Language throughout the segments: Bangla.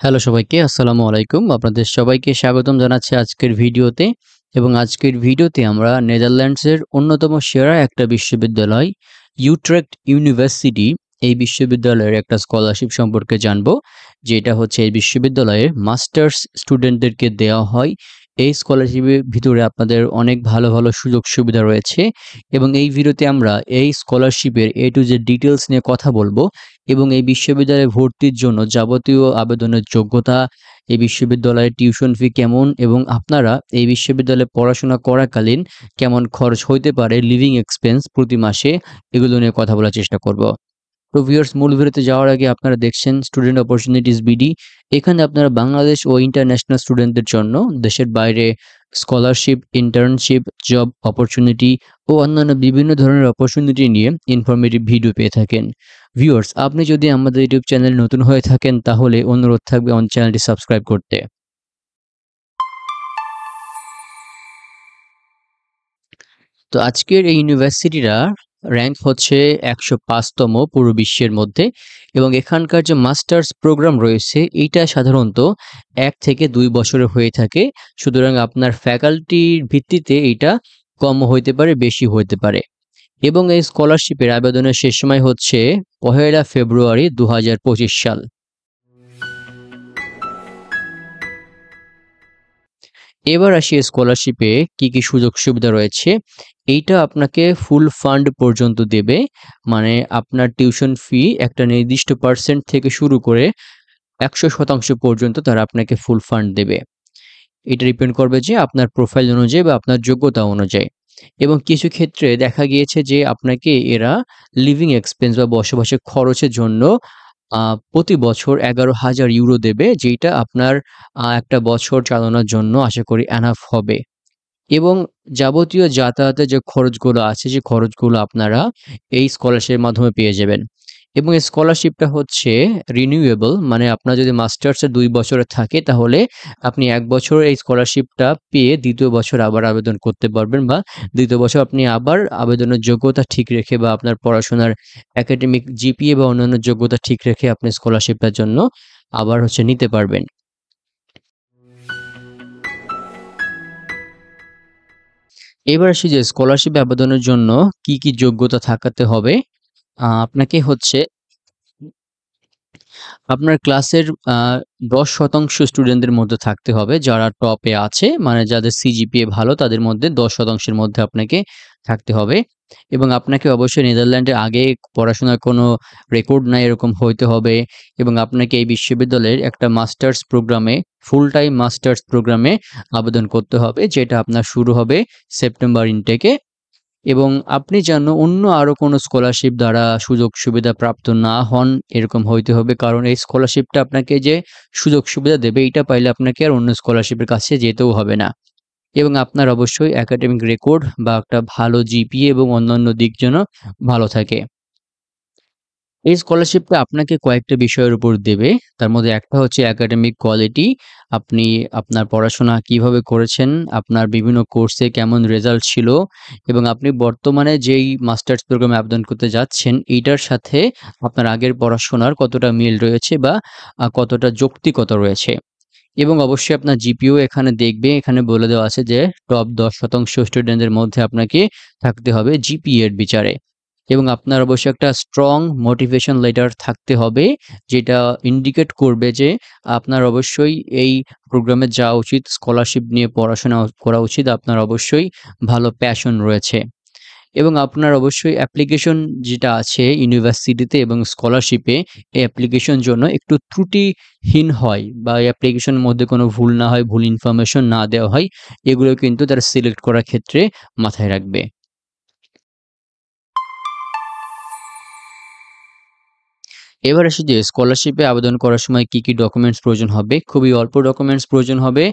হ্যালো সবাইকে, আসসালামু আলাইকুম। আপনাদের সবাইকে স্বাগতম জানাচ্ছি আজকের ভিডিওতে। এবং আজকের ভিডিওতে আমরা নেদারল্যান্ডসের অন্যতম সেরা একটা বিশ্ববিদ্যালয় ইউট্রেক্ট ইউনিভার্সিটি, এই বিশ্ববিদ্যালয়ের একটা স্কলারশিপ সম্পর্কে জানবো, যেটা হচ্ছে এই বিশ্ববিদ্যালয়ের মাস্টার্স স্টুডেন্টদেরকে দেওয়া হয়। এই স্কলারশিপের ভিতরে আপনাদের অনেক ভালো ভালো সুযোগ সুবিধা রয়েছে এবং এই ভিডিওতে আমরা এই স্কলারশিপের A to Z ডিটেলস নিয়ে কথা বলবো এবং এই বিশ্ববিদ্যালয়ে ভর্তির জন্য যাবতীয় আবেদনের যোগ্যতা, এই বিশ্ববিদ্যালয়ের টিউশন ফি কেমন এবং আপনারা এই বিশ্ববিদ্যালয়ে পড়াশোনা করাকালীন কেমন খরচ হইতে পারে, লিভিং এক্সপেন্স প্রতি মাসে, এগুলো নিয়ে কথা বলার চেষ্টা করব। তো ভিউয়ার্স, মূল ভিডিওতে যাওয়ার আগে আপনারা দেখছেন স্টুডেন্ট অপরচুনিটিস বিডি। এখানে আপনারা বাংলাদেশ ও ইন্টারন্যাশনাল স্টুডেন্টদের জন্য দেশের বাইরে স্কলারশিপ, ইন্টার্নশিপ, জব অপরচুনিটি ও অন্যান্য বিভিন্ন ধরনের অপরচুনিটি নিয়ে ইনফরমেটিভ ভিডিও পেয়ে থাকেন। ভিউয়ার্স, আপনি যদি আমাদের ইউটিউব চ্যানেল নতুন হয়ে থাকেন তাহলে অনুরোধ থাকবে আমাদের চ্যানেলটি সাবস্ক্রাইব করতে। তো আজকের এই ইউনিভার্সিটিটা র‍্যাঙ্ক হচ্ছে ১০৫তম পুরো বিশ্বের মধ্যে এবং এখানকার যে মাস্টার্স প্রোগ্রাম রয়েছে এইটা সাধারণত ১ থেকে ২ বছরের হয়ে থাকে। সুতরাং আপনার ফ্যাকাল্টির ভিত্তিতে এইটা কমও হইতে পারে, বেশি হইতে পারে। এবং এই স্কলারশিপের আবেদনের শেষ সময় হচ্ছে ১লা ফেব্রুয়ারি ২০২৫ সাল। এবার আসি স্কলারশিপে কি কি সুযোগ সুবিধা রয়েছে। এইটা আপনাকে ফুল ফান্ড পর্যন্ত দেবে, মানে আপনার টিউশন ফি একটা নির্দিষ্ট পার্সেন্ট থেকে শুরু করে ১০০% পর্যন্ত তারা আপনাকে ফুল ফান্ড দেবে। এটা ডিপেন্ড করবে যে আপনার প্রোফাইল অনুযায়ী বা আপনার যোগ্যতা অনুযায়ী। এবং কিছু ক্ষেত্রে দেখা গিয়েছে যে আপনাকে এরা লিভিং এক্সপেন্স বা বসবাসের খরচের জন্য প্রতি বছর ১১,০০০ ইউরো দেবে, যেটা আপনার একটা বছর চালানোর জন্য আশা করি এনাফ হবে। এবং যাবতীয় যাতায়াতের যে খরচগুলো আছে, যে খরচগুলো আপনারা এই স্কলারশিপের মাধ্যমে পেয়ে যাবেন। এবং এই স্কলারশিপটা হচ্ছে রিনিউয়েবল, মানে আপনার যদি মাস্টার্সে ২ বছরের থাকে তাহলে আপনি ১ বছর এই স্কলারশিপটা পেয়ে ২য় বছর আবার আবেদন করতে পারবেন, বা ২য় বছর আপনি আবার আবেদনের যোগ্যতা ঠিক রেখে বা আপনার পড়াশোনার একাডেমিক জিপিএ বা অন্যান্য যোগ্যতা ঠিক রেখে আপনি স্কলারশিপটার জন্য আবার নিতে পারবেন। এবার আসি যে স্কলারশিপ আবেদনের জন্য কি কি যোগ্যতা থাকাতে হবে। আপনাকে হচ্ছে আপনার ক্লাসের ১০% স্টুডেন্টদের মধ্যে থাকতে হবে যারা টপে আছে, মানে যাদের সিজিপিএ ভালো তাদের মধ্যে ১০%-এর মধ্যে আপনাকে থাকতে হবে। এবং আপনাকে অবশ্যই নেদারল্যান্ডে আগে পড়াশোনার কোনো রেকর্ড নাই এরকম হইতে হবে। এবং আপনাকে এই বিশ্ববিদ্যালয়ের একটা মাস্টার্স প্রোগ্রামে, ফুল টাইম মাস্টার্স প্রোগ্রামে আবেদন করতে হবে, যেটা আপনার শুরু হবে সেপ্টেম্বর ইনটেকে। এবং আপনি যেন অন্য আরো কোনো স্কলারশিপ দ্বারা সুযোগ সুবিধা প্রাপ্ত না হন এরকম হইতে হবে, কারণ এই স্কলারশিপটা আপনাকে যে সুযোগ সুবিধা দেবে এটা পাইলে আপনাকে আর অন্য স্কলারশিপের কাছে যেতেও হবে না। এবং আপনার অবশ্যই একাডেমিক রেকর্ড বা একটা ভালো জিপিএ এবং অন্যান্য দিক যেন ভালো থাকে। এই স্কলারশিপটা আপনাকে কয়েকটা বিষয়ের উপর দেবে। তার মধ্যে একটা হচ্ছে একাডেমিক কোয়ালিটি। আপনি আপনার পড়াশোনা কিভাবে করেছেন, আপনার বিভিন্ন কোর্সে কেমন রেজাল্ট ছিল এবং আপনি বর্তমানে যেই মাস্টার্স প্রোগ্রামে আবেদন করতে যাচ্ছেন এইটার সাথে আপনার আগের পড়াশোনার কতটা মিল রয়েছে বা কতটা যৌক্তিকতা রয়েছে। এবং অবশ্যই আপনার জিপিও এখানে দেখবে, এখানে বলে দেওয়া আছে যে টপ ১০% স্টুডেন্টদের মধ্যে আপনাকে থাকতে হবে জিপিএ এর বিচারে। এবং আপনার অবশ্যই একটা স্ট্রং মোটিভেশন লেটার থাকতে হবে, যেটা ইন্ডিকেট করবে যে আপনার অবশ্যই এই প্রোগ্রামে যাওয়া উচিত, স্কলারশিপ নিয়ে পড়াশোনা করা উচিত, আপনার অবশ্যই ভালো প্যাশন রয়েছে। এবং আপনার অবশ্যই অ্যাপ্লিকেশন যেটা আছে ইউনিভার্সিটিতে এবং স্কলারশিপে, এই অ্যাপ্লিকেশন জন্য একটু ত্রুটিহীন হয় বা এই অ্যাপ্লিকেশনের মধ্যে কোনো ভুল না হয়, ভুল ইনফরমেশন না দেওয়া হয়, এগুলো কিন্তু তারা সিলেক্ট করার ক্ষেত্রে মাথায় রাখবে। এবার আসি যে স্কলারশিপে আবেদন করার সময় কি কি ডকুমেন্টস প্রয়োজন হবে। খুবই অল্প ডকুমেন্টস প্রয়োজন হবে।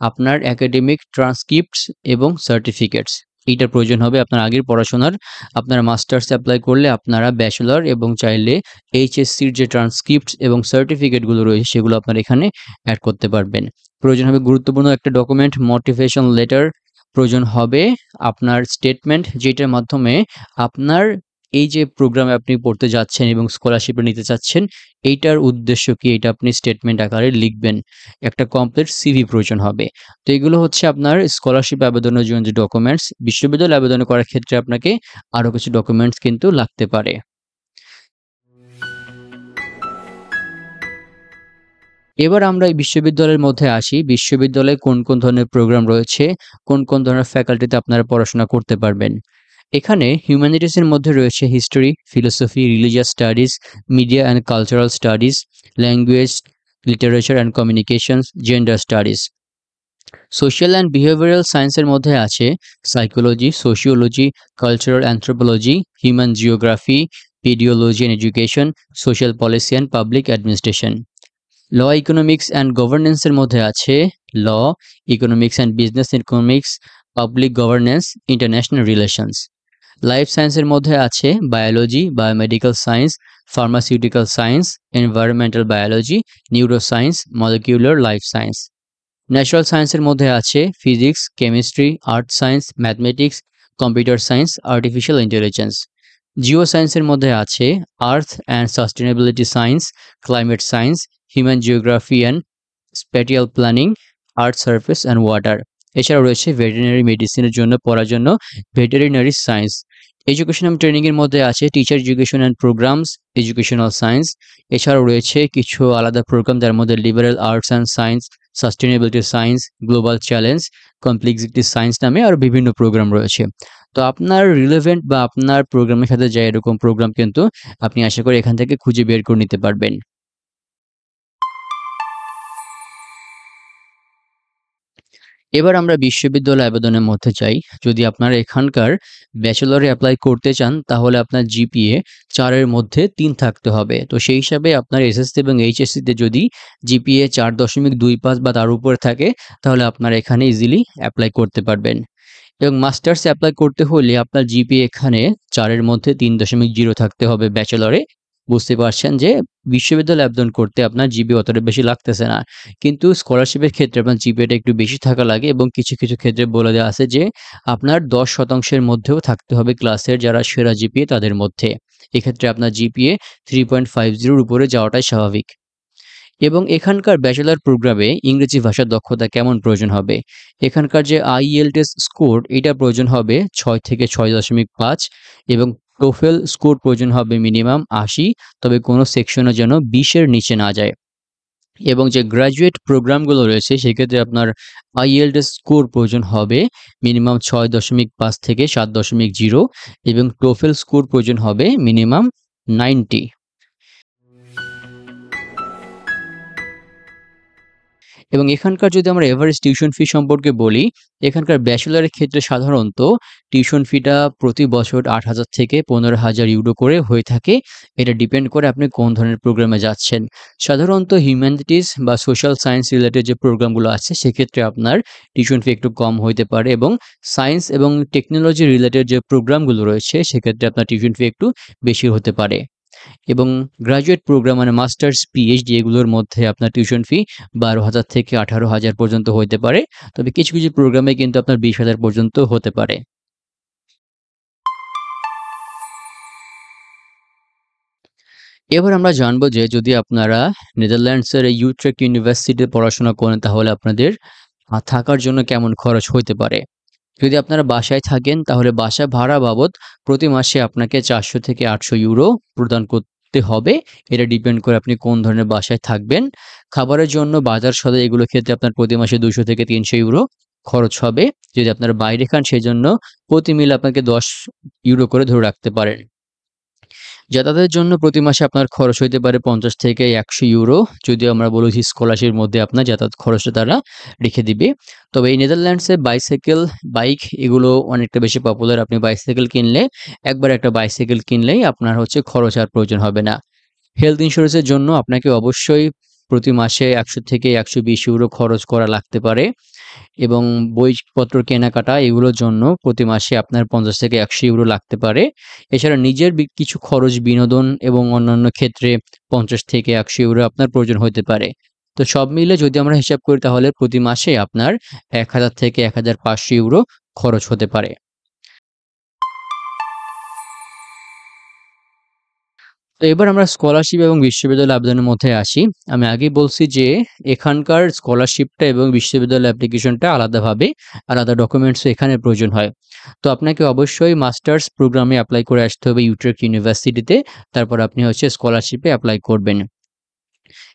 আপনার একাডেমিক ট্রান্সক্রিপ্টস এবং সার্টিফিকেটস, এইটার প্রয়োজন হবে আপনার আগের পড়াশোনার। আপনারা মাস্টার্স অ্যাপ্লাই করলে আপনারা ব্যাচেলর এবং চাইলে এইচএসসির যে ট্রান্সক্রিপ্টস এবং সার্টিফিকেটগুলো রয়েছে সেগুলো আপনারা এখানে অ্যাড করতে পারবেন। প্রয়োজন হবে গুরুত্বপূর্ণ একটা ডকুমেন্ট, মোটিভেশন লেটার। প্রয়োজন হবে আপনার স্টেটমেন্ট, যেটার মাধ্যমে আপনার এই যে প্রোগ্রামে আপনি পড়তে যাচ্ছেন এবং স্কলারশিপটা নিতে চাচ্ছেন, এইটার উদ্দেশ্য কি এটা আপনি স্টেটমেন্ট আকারে লিখবেন। একটা কমপ্লিট সিভি প্রয়োজন হবে। তো এগুলো হচ্ছে আপনার স্কলারশিপ আবেদনের জন্য যে ডকুমেন্টস, বিশ্ববিদ্যালয়ে আবেদন করার ক্ষেত্রে আপনাকে আরো কিছু ডকুমেন্টস কিন্তু লাগতে পারে। এবার আমরা এই বিশ্ববিদ্যালয়ের মধ্যে আসি। বিশ্ববিদ্যালয়ে কোন ধরনের প্রোগ্রাম রয়েছে, কোন ধরনের ফ্যাকাল্টিতে আপনারা পড়াশোনা করতে পারবেন। এখানে হিউম্যানিটিস এর মধ্যে রয়েছে history, philosophy, religious studies, media and cultural studies, language, literature and communications, gender studies. Social and behavioural সায়েন্সের মধ্যে আছে psychology, sociology, cultural anthropology, human geography, pedology and education, social policy and public administration. Law economics and গভর্নেন্সের মধ্যে আছে law, economics and business economics, public governance, international relations. Life সায়েন্সের মধ্যে আছে biology, biomedical science, pharmaceutical science, environmental biology, neuroscience, molecular life science. Natural সায়েন্সের মধ্যে আছে physics, chemistry, earth science, mathematics, computer science, artificial intelligence. Geo সায়েন্সের মধ্যে আছে earth and sustainability science, climate science, human geography and spatial planning, earth surface and water. এছাড়াও রয়েছে ভেটেরিনারি মেডিসিনের জন্য পড়ার জন্য ভেটেরিনারি সায়েন্স। এডুকেশন এবং ট্রেনিংয়ের মধ্যে আছে teacher education and programs, educational science. এছাড়াও রয়েছে কিছু আলাদা প্রোগ্রাম যার মধ্যে liberal arts and science, sustainability science, global challenge, complexity science নামে আরও বিভিন্ন প্রোগ্রাম রয়েছে। তো আপনার রিলেভেন্ট বা আপনার প্রোগ্রামের সাথে যায় এরকম প্রোগ্রাম কিন্তু আপনি আশা করি এখান থেকে খুঁজে বের করে নিতে পারবেন। এবার আমরা বিশ্ববিদ্যালয় আবেদনের মধ্যে যাই। যদি আপনারা এখানকার ব্যাচেলরে এপ্লাই করতে চান তাহলে আপনার জিপিএ ৪ এর মধ্যে ৩ থাকতে হবে। তো সেই হিসাবে আপনার এসএসসি এবং এইচএসসিতে যদি জিপিএ ৪.25 বা তার উপরে থাকে তাহলে আপনারা এখানে ইজিলি এপ্লাই করতে পারবেন। এবং মাস্টার্সে এপ্লাই করতে হলে আপনার জিপিএ এখানে ৪ এর মধ্যে ৩.০ থাকতে হবে ব্যাচেলরে। বুঝতে পারছেন যে বিশ্ববিদ্যালয়ে আবেদন করতে আপনার জিপিএ অতটা বেশি লাগতেছে না। কিন্তু স্কলারশিপের ক্ষেত্রে আপনার জিপিএটা একটু বেশি থাকা লাগে এবং কিছু ক্ষেত্রে বলে দেওয়া আছে যে আপনার ১০% মধ্যেও থাকতে হবে ক্লাসের যারা সেরা জিপিএ তাদের মধ্যে। এক্ষেত্রে আপনার জিপিএ 3.50 এর উপরে যাওয়াটাই স্বাভাবিক। এবং এখানকার ব্যাচেলর প্রোগ্রামে ইংরেজি ভাষার দক্ষতা কেমন প্রয়োজন হবে? এখানকার যে আইএলটিএস স্কোর এটা প্রয়োজন হবে ৬ থেকে ৬.৫ এবং টোফেল স্কোর প্রয়োজন হবে মিনিমাম ৮০, তবে কোনো সেকশনে যেন ২০ এর নিচে না যায়। এবং যে গ্র্যাজুয়েট প্রোগ্রামগুলো রয়েছে সেক্ষেত্রে আপনার আইএলটিএস স্কোর প্রয়োজন হবে মিনিমাম ৬.৫ থেকে ৭.০ এবং টোফেল স্কোর প্রয়োজন হবে মিনিমাম ৯০। এবং এখানকার যদি আমরা এভারেজ টিউশন ফি সম্পর্কে বলি, এখানকার ব্যাচেলরের ক্ষেত্রে সাধারণত টিউশন ফিটা প্রতি বছর ৮,০০০ থেকে ১৫,০০০ ইউরো করে হয়ে থাকে। এটা ডিপেন্ড করে আপনি কোন ধরনের প্রোগ্রামে যাচ্ছেন। সাধারণত হিউম্যানিটিস বা সোশ্যাল সায়েন্স রিলেটেড যে প্রোগ্রামগুলো আছে সেক্ষেত্রে আপনার টিউশন ফি একটু কম হইতে পারে এবং সায়েন্স এবং টেকনোলজি রিলেটেড যে প্রোগ্রামগুলো রয়েছে সেক্ষেত্রে আপনার টিউশন ফি একটু বেশি হতে পারে। এবং গ্র্যাজুয়েট প্রোগ্রাম মানে মাস্টার্স, পিএইচডি এগুলোর মধ্যে আপনার টিউশন ফি ১২,০০০ থেকে ১৮,০০০ পর্যন্ত হইতে পারে। তবে কিছু প্রোগ্রামে কিন্তু আপনার ২০,০০০ পর্যন্ত হতে পারে। এবার আমরা জানবো যে যদি আপনারা নেদারল্যান্ডসের এই ইউট্রেক্ট ইউনিভার্সিটিতে পড়াশোনা করেন তাহলে আপনাদের থাকার জন্য কেমন খরচ হইতে পারে। যদি আপনারা বাসায় থাকেন তাহলে বাসা ভাড়া বাবদ প্রতি মাসে আপনাকে ৪০০ থেকে ৮০০ ইউরো প্রদান করতে হবে। এটা ডিপেন্ড করে আপনি কোন ধরনের বাসায় থাকবেন। খাবারের জন্য বাজার সদাই এগুলোর ক্ষেত্রে আপনার প্রতি মাসে ২০০ থেকে ৩০০ ইউরো খরচ হবে। যদি আপনারা বাইরে খান সেজন্য প্রতি মিল আপনাকে ১০ ইউরো করে ধরে রাখতে পারেন। যাতায়াতের জন্য প্রতি মাসে আপনার খরচ হইতে পারে ৫০ থেকে ১০০ ইউরো। যদিও আমরা বলেছি স্কলারশিপের মধ্যে আপনার যাতায়াত খরচটা তারা রেখে দিবে। তবে এই নেদারল্যান্ডসে বাইক এগুলো অনেকটা বেশি পপুলার। আপনি বাইসাইকেল কিনলে একবার একটা বাইসাইকেল কিনলেই আপনার হচ্ছে খরচ আর প্রয়োজন হবে না। হেলথ ইন্স্যুরেন্সের জন্য আপনাকে অবশ্যই প্রতি মাসে ১০০ থেকে ১২০ ইউরো খরচ করা লাগতে পারে এবং বইপত্র কেনাকাটা এগুলোর জন্য প্রতি মাসে আপনার ৫০ থেকে ১০০ ইউরো লাগতে পারে। এছাড়া নিজের কিছু খরচ বিনোদন এবং অন্যান্য ক্ষেত্রে ৫০ থেকে ১০০ ইউরো আপনার প্রয়োজন হতে পারে। তো সব মিলে যদি আমরা হিসাব করি তাহলে প্রতি মাসে আপনার ১,০০০ থেকে ১,৫০০ ইউরো খরচ হতে পারে। তো এবার আমরা স্কলারশিপ এবং বিশ্ববিদ্যালয় আবেদনের মধ্যে আসি। আমি আগেই বলছি যে এখানকার স্কলারশিপটা এবং বিশ্ববিদ্যালয় অ্যাপ্লিকেশনটা আলাদাভাবে, আলাদা ডকুমেন্টসও এখানে প্রয়োজন হয়। তো আপনাকে অবশ্যই মাস্টার্স প্রোগ্রামে এপ্লাই করে আসতে হবে ইউট্রেক্ট ইউনিভার্সিটিতে। তারপর আপনি হচ্ছে স্কলারশিপে এপ্লাই করবেন।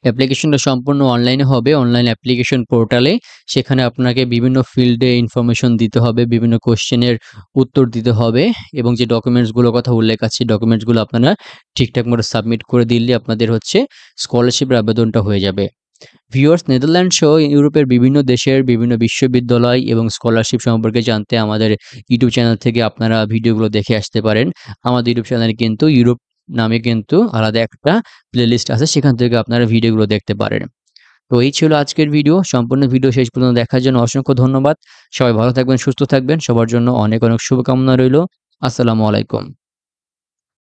অ্যাপ্লিকেশনটা সম্পূর্ণ অনলাইনে হবে, অনলাইন অ্যাপ্লিকেশন পোর্টালে। সেখানে আপনাকে বিভিন্ন ফিল্ডে ইনফরমেশন দিতে হবে, বিভিন্ন কোয়েশ্চেনের উত্তর দিতে হবে এবং যে ডকুমেন্টসগুলোর কথা উল্লেখ আছে, ডকুমেন্টসগুলো আপনারা ঠিকঠাক মতো সাবমিট করে দিলে আপনাদের হচ্ছে স্কলারশিপের আবেদনটা হয়ে যাবে। ভিউয়ার্স, নেদারল্যান্ড সহ ইউরোপের বিভিন্ন দেশের বিভিন্ন বিশ্ববিদ্যালয় এবং স্কলারশিপ সম্পর্কে জানতে আমাদের ইউটিউব চ্যানেল থেকে আপনারা ভিডিওগুলো দেখে আসতে পারেন। আমাদের ইউটিউব চ্যানেলে কিন্তু ইউরোপ নামে কিন্তু আলাদা একটা প্লেলিস্ট আছে, সেখান থেকে আপনারা ভিডিওগুলো দেখতে পারেন। তো এই ছিল আজকের ভিডিও। সম্পূর্ণ ভিডিও শেষ পর্যন্ত দেখার জন্য অসংখ্য ধন্যবাদ। সবাই ভালো থাকবেন, সুস্থ থাকবেন। সবার জন্য অনেক অনেক শুভকামনা রইলো। আসসালামু আলাইকুম।